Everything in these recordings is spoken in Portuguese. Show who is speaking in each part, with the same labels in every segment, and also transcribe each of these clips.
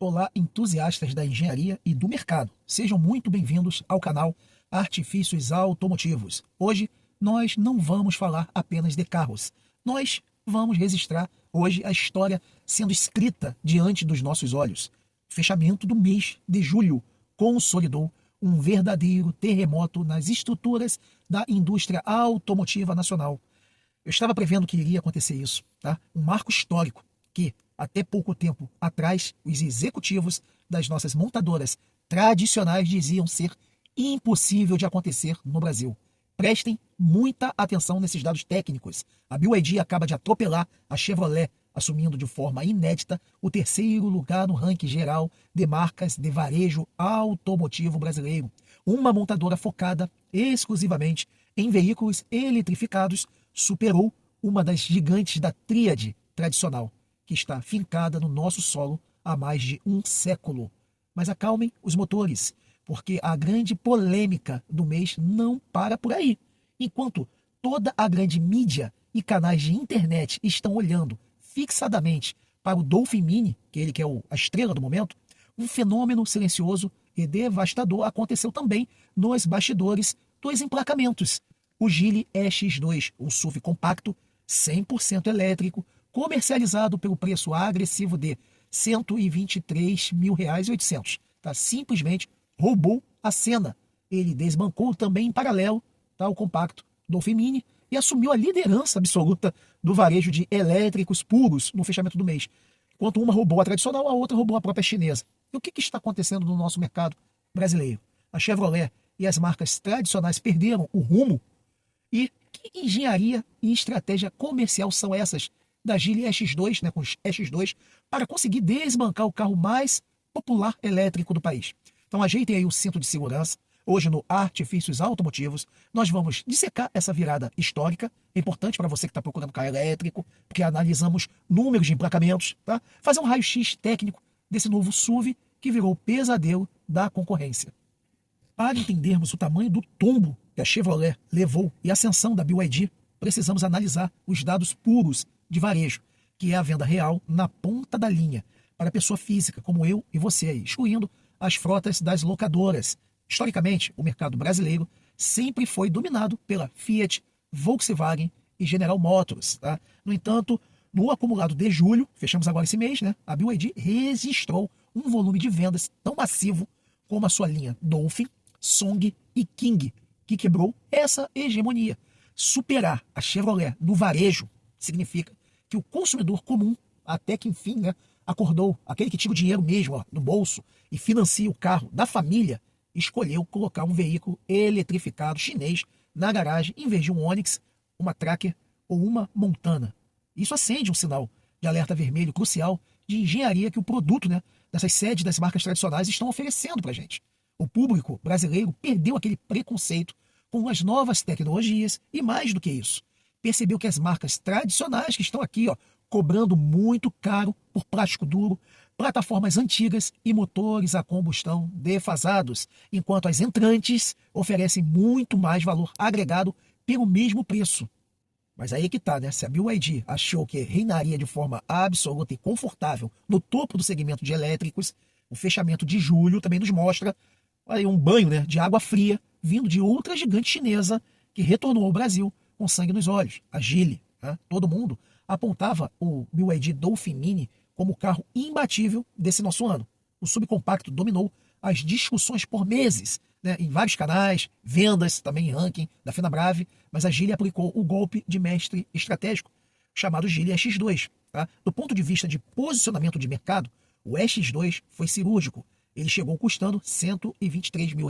Speaker 1: Olá, entusiastas da engenharia e do mercado. Sejam muito bem-vindos ao canal Artifícios Automotivos. Hoje nós não vamos falar apenas de carros. Nós vamos registrar hoje a história sendo escrita diante dos nossos olhos. O fechamento do mês de julho consolidou um verdadeiro terremoto nas estruturas da indústria automotiva nacional. Eu estava prevendo que iria acontecer isso, tá? Um marco histórico que, até pouco tempo atrás, os executivos das nossas montadoras tradicionais diziam ser impossível de acontecer no Brasil. Prestem muita atenção nesses dados técnicos. A BYD acaba de atropelar a Chevrolet, assumindo de forma inédita o terceiro lugar no ranking geral de marcas de varejo automotivo brasileiro. Uma montadora focada exclusivamente em veículos eletrificados superou uma das gigantes da tríade tradicional, que está fincada no nosso solo há mais de um século. Mas acalmem os motores, porque a grande polêmica do mês não para por aí. Enquanto toda a grande mídia e canais de internet estão olhando fixadamente para o Dolphin Mini, que ele que é a estrela do momento, um fenômeno silencioso e devastador aconteceu também nos bastidores dos emplacamentos. O Geely EX2, um SUV compacto, 100% elétrico, comercializado pelo preço agressivo de R$ 123.800. Tá? Simplesmente roubou a cena. Ele desbancou também em paralelo, tá? O compacto Dolphin Mini e assumiu a liderança absoluta do varejo de elétricos puros no fechamento do mês. Enquanto uma roubou a tradicional, a outra roubou a própria chinesa. E o que está acontecendo no nosso mercado brasileiro? A Chevrolet e as marcas tradicionais perderam o rumo. E que engenharia e estratégia comercial são essas da Geely EX2, né, com os EX2, para conseguir desbancar o carro mais popular elétrico do país? Então ajeitem aí o cinto de segurança. Hoje no Artifícios Automotivos nós vamos dissecar essa virada histórica. É importante para você que está procurando carro elétrico, porque analisamos números de emplacamentos, tá? Fazer um raio-x técnico desse novo SUV que virou o pesadelo da concorrência. Para entendermos o tamanho do tombo que a Chevrolet levou e a ascensão da BYD, precisamos analisar os dados puros de varejo, que é a venda real na ponta da linha, para pessoa física, como eu e você aí, excluindo as frotas das locadoras. Historicamente, o mercado brasileiro sempre foi dominado pela Fiat, Volkswagen e General Motors. Tá? No entanto, no acumulado de julho, fechamos agora esse mês, né, a BYD registrou um volume de vendas tão massivo como a sua linha Dolphin, Song e King, que quebrou essa hegemonia. Superar a Chevrolet no varejo significa que o consumidor comum, até que enfim, né, acordou, aquele que tira o dinheiro mesmo ó, no bolso e financia o carro da família, escolheu colocar um veículo eletrificado chinês na garagem em vez de um Onix, uma Tracker ou uma Montana. Isso acende um sinal de alerta vermelho crucial de engenharia que o produto, né, dessas sedes das marcas tradicionais estão oferecendo para a gente. O público brasileiro perdeu aquele preconceito com as novas tecnologias e, mais do que isso, percebeu que as marcas tradicionais que estão aqui, ó, cobrando muito caro por plástico duro, plataformas antigas e motores a combustão defasados, enquanto as entrantes oferecem muito mais valor agregado pelo mesmo preço. Mas aí que tá, né? Se a BYD achou que reinaria de forma absoluta e confortável no topo do segmento de elétricos, o fechamento de julho também nos mostra aí um banho, né, de água fria vindo de outra gigante chinesa que retornou ao Brasil com sangue nos olhos, a Geely. Né? Todo mundo apontava o BYD Dolphin Mini como o carro imbatível desse nosso ano. O subcompacto dominou as discussões por meses, né, em vários canais, vendas, também em ranking da Fenabrave, mas a Geely aplicou o golpe de mestre estratégico chamado Geely EX2. Tá? Do ponto de vista de posicionamento de mercado, o EX2 foi cirúrgico. Ele chegou custando R$ 123 mil,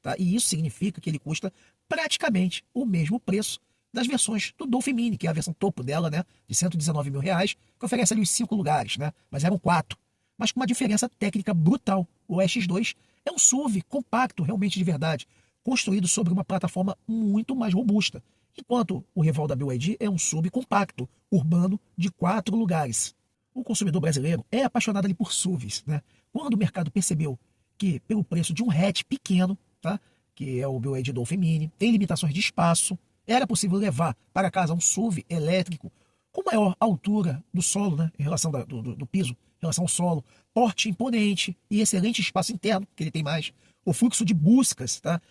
Speaker 1: tá? E isso significa que ele custa praticamente o mesmo preço das versões do Dolphin Mini, que é a versão topo dela, né, de R$ 119 mil, que oferece ali os 5 lugares, né? Mas eram 4. Mas com uma diferença técnica brutal. O EX2 é um SUV compacto, realmente de verdade, construído sobre uma plataforma muito mais robusta, enquanto o rival da BYD é um SUV compacto, urbano, de 4 lugares. O consumidor brasileiro é apaixonado ali por SUVs, né? Quando o mercado percebeu que, pelo preço de um hatch pequeno, tá, que é o BYD Dolphin Mini, tem limitações de espaço, era possível levar para casa um SUV elétrico com maior altura do solo, né, em relação do piso, relação ao solo, porte imponente e excelente espaço interno, que ele tem mais, o fluxo de buscas, tá?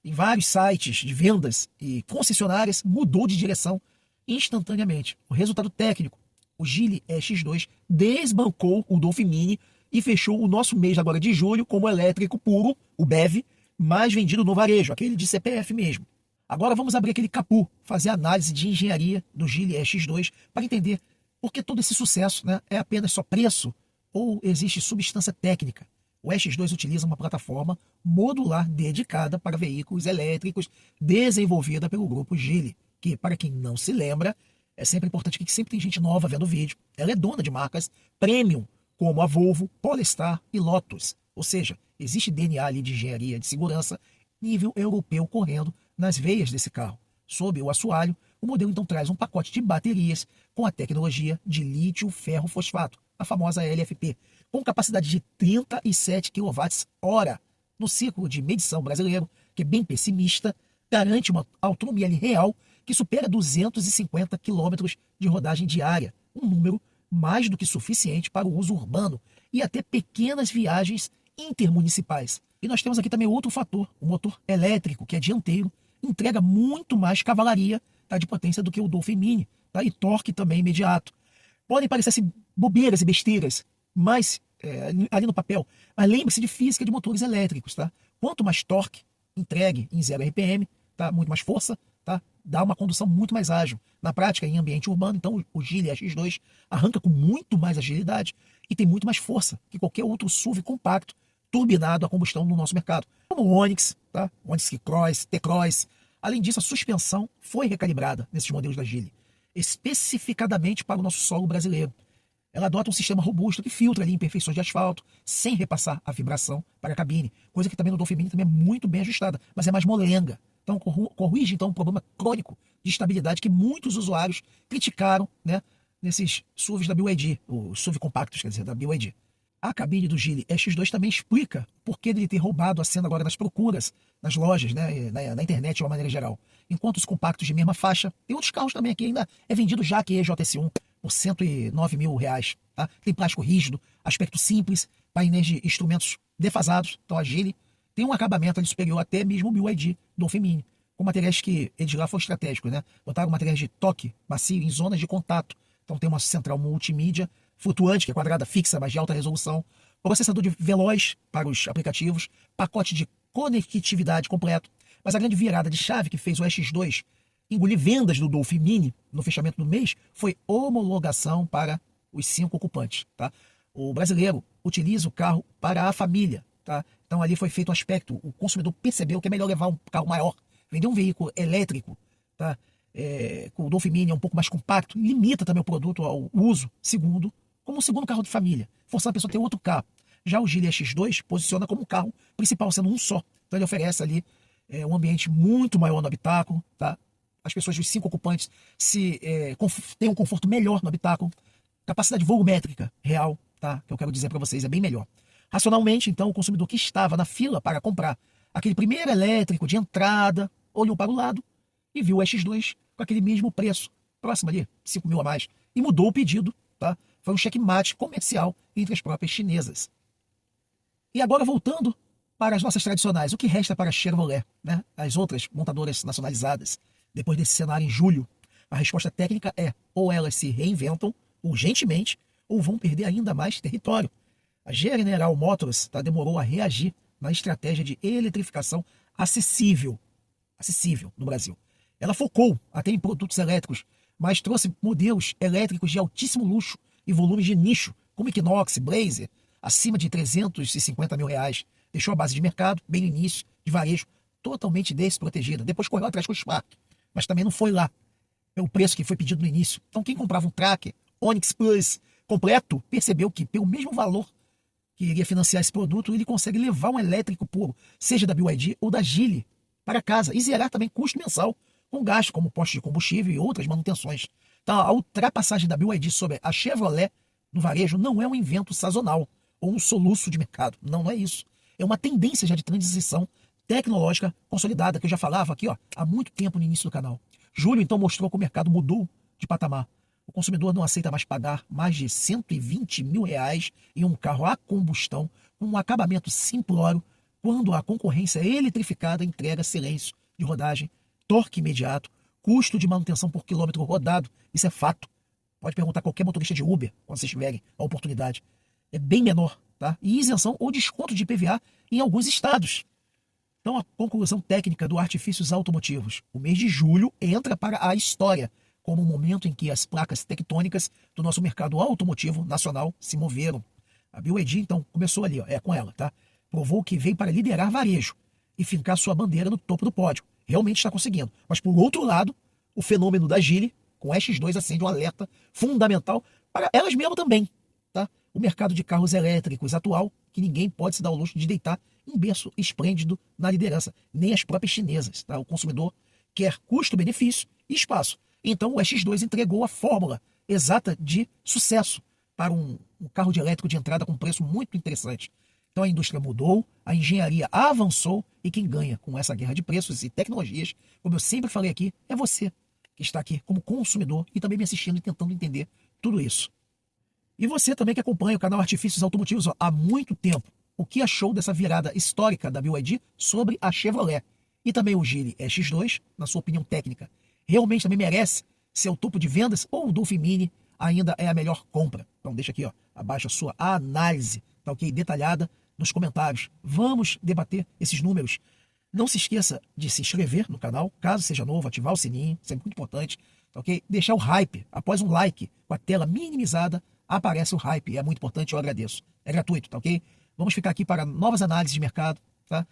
Speaker 1: Em vários sites de vendas e concessionárias mudou de direção instantaneamente. O resultado técnico, o Geely EX2 desbancou o Dolphin Mini e fechou o nosso mês agora de julho como elétrico puro, o BEV, mais vendido no varejo, aquele de CPF mesmo. Agora vamos abrir aquele capô, fazer análise de engenharia do Geely EX2 para entender por que todo esse sucesso, né, é apenas só preço ou existe substância técnica. O EX2 utiliza uma plataforma modular dedicada para veículos elétricos desenvolvida pelo grupo Geely, que, para quem não se lembra, é sempre importante que sempre tem gente nova vendo o vídeo. Ela é dona de marcas premium, como a Volvo, Polestar e Lotus. Ou seja, existe DNA ali de engenharia de segurança nível europeu correndo nas veias desse carro. Sob o assoalho, o modelo então traz um pacote de baterias com a tecnologia de lítio-ferro-fosfato, a famosa LFP, com capacidade de 37 kWh. No ciclo de medição brasileiro, que é bem pessimista, garante uma autonomia ali real que supera 250 km de rodagem diária, um número mais do que suficiente para o uso urbano e até pequenas viagens intermunicipais. E nós temos aqui também outro fator, o motor elétrico, que é dianteiro, entrega muito mais cavalaria, tá, de potência do que o Dolphin Mini, tá, e torque também imediato. Podem parecer assim, bobeiras e besteiras, mas ali no papel, mas lembre-se de física de motores elétricos, tá? Quanto mais torque entregue em 0 RPM, tá, muito mais força, tá, dá uma condução muito mais ágil. Na prática, em ambiente urbano, então o Geely X2 arranca com muito mais agilidade e tem muito mais força que qualquer outro SUV compacto turbinado a combustão no nosso mercado, como o Onix, tá? Onix Cross, T-Cross. Além disso, a suspensão foi recalibrada nesses modelos da Geely, especificadamente para o nosso solo brasileiro. Ela adota um sistema robusto que filtra ali imperfeições de asfalto, sem repassar a vibração para a cabine, coisa que também no Dolphin Mini também é muito bem ajustada, mas é mais molenga. Então corrige então um problema crônico de estabilidade que muitos usuários criticaram, né, nesses SUVs da BYD, os SUV compactos, quer dizer, da BYD. A cabine do Geely X2 também explica por que ele ter roubado a cena agora nas procuras, nas lojas, né, na internet de uma maneira geral. Enquanto os compactos de mesma faixa, tem outros carros também aqui ainda é vendido já que EJS1 por R$109 mil. Tá? Tem plástico rígido, aspecto simples, painéis de instrumentos defasados. Então a Geely tem um acabamento ali superior até mesmo o BYD Dolphin Mini, com materiais que eles lá foram estratégicos, né? Botaram materiais de toque macio em zonas de contato. Então tem uma central multimídia flutuante, que é quadrada fixa, mas de alta resolução, processador de veloz para os aplicativos, pacote de conectividade completo. Mas a grande virada de chave que fez o X2 engolir vendas do Dolphin Mini no fechamento do mês foi homologação para os 5 ocupantes. Tá? O brasileiro utiliza o carro para a família. Tá? Então ali foi feito um aspecto, o consumidor percebeu que é melhor levar um carro maior, vender um veículo elétrico, tá? Com o Dolphin Mini é um pouco mais compacto, limita também o produto ao uso como um segundo carro de família, forçando a pessoa a ter outro carro. Já o Geely X2 posiciona como um carro principal, sendo um só. Então ele oferece ali um ambiente muito maior no habitáculo, tá? As pessoas dos 5 ocupantes têm um conforto melhor no habitáculo, capacidade volumétrica real, tá? Que eu quero dizer para vocês, é bem melhor. Racionalmente, então, o consumidor que estava na fila para comprar aquele primeiro elétrico de entrada, olhou para o lado e viu o X2 com aquele mesmo preço, próximo ali, 5 mil a mais, e mudou o pedido, tá? Foi um checkmate comercial entre as próprias chinesas. E agora voltando para as nossas tradicionais, o que resta para a Chevrolet, né? As outras montadoras nacionalizadas, depois desse cenário em julho? A resposta técnica é: ou elas se reinventam urgentemente, ou vão perder ainda mais território. A General Motors demorou a reagir na estratégia de eletrificação acessível no Brasil. Ela focou até em produtos elétricos, mas trouxe modelos elétricos de altíssimo luxo e volumes de nicho, como Equinox, Blazer, acima de R$350 mil. Deixou a base de mercado, bem no início, de varejo, totalmente desprotegida. Depois correu atrás com o Spark, mas também não foi lá pelo preço que foi pedido no início. Então quem comprava um Tracker, Onix Plus completo, percebeu que pelo mesmo valor que iria financiar esse produto, ele consegue levar um elétrico puro, seja da BYD ou da Geely, para casa e zerar também custo mensal com gasto como posto de combustível e outras manutenções. Então, a ultrapassagem da BYD sobre a Chevrolet no varejo não é um invento sazonal ou um soluço de mercado. Não é isso. É uma tendência já de transição tecnológica consolidada, que eu já falava aqui há muito tempo no início do canal. Julho, então, mostrou que o mercado mudou de patamar. O consumidor não aceita mais pagar mais de 120 mil reais em um carro a combustão com um acabamento simplório, quando a concorrência eletrificada entrega silêncio de rodagem, torque imediato, custo de manutenção por quilômetro rodado. Isso é fato. Pode perguntar a qualquer motorista de Uber, quando vocês tiverem a oportunidade. É bem menor, tá? E isenção ou desconto de IPVA em alguns estados. Então, a conclusão técnica do Artifícios Automotivos. O mês de julho entra para a história como o momento em que as placas tectônicas do nosso mercado automotivo nacional se moveram. A BYD, então, começou ali, ó, com ela, tá? Provou que veio para liderar varejo e fincar sua bandeira no topo do pódio. Realmente está conseguindo. Mas, por outro lado, o fenômeno da Geely, com a X2, acende um alerta fundamental para elas mesmas também, tá? O mercado de carros elétricos atual, que ninguém pode se dar o luxo de deitar em berço esplêndido na liderança, nem as próprias chinesas, tá? O consumidor quer custo-benefício e espaço. Então o X2 entregou a fórmula exata de sucesso para um carro de elétrico de entrada com preço muito interessante. Então a indústria mudou, a engenharia avançou e quem ganha com essa guerra de preços e tecnologias, como eu sempre falei aqui, é você que está aqui como consumidor e também me assistindo e tentando entender tudo isso. E você também que acompanha o canal Artifícios Automotivos há muito tempo, o que achou dessa virada histórica da BYD sobre a Chevrolet? E também o Geely X2, na sua opinião técnica, realmente também merece ser o topo de vendas ou o Dolphin Mini ainda é a melhor compra? Então deixa aqui, ó, abaixo a sua análise, tá ok? Detalhada nos comentários. Vamos debater esses números. Não se esqueça de se inscrever no canal, caso seja novo, ativar o sininho, isso é muito importante, tá ok? Deixar o hype, após um like com a tela minimizada, aparece o hype, é muito importante, eu agradeço. É gratuito, tá ok? Vamos ficar aqui para novas análises de mercado, tá?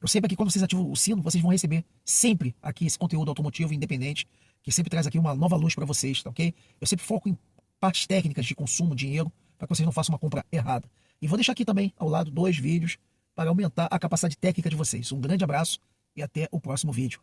Speaker 1: Eu sempre aqui, quando vocês ativam o sino, vocês vão receber sempre aqui esse conteúdo automotivo independente, que sempre traz aqui uma nova luz para vocês, tá ok? Eu sempre foco em partes técnicas de consumo, dinheiro, para que vocês não façam uma compra errada. E vou deixar aqui também, ao lado, 2 vídeos para aumentar a capacidade técnica de vocês. Um grande abraço e até o próximo vídeo.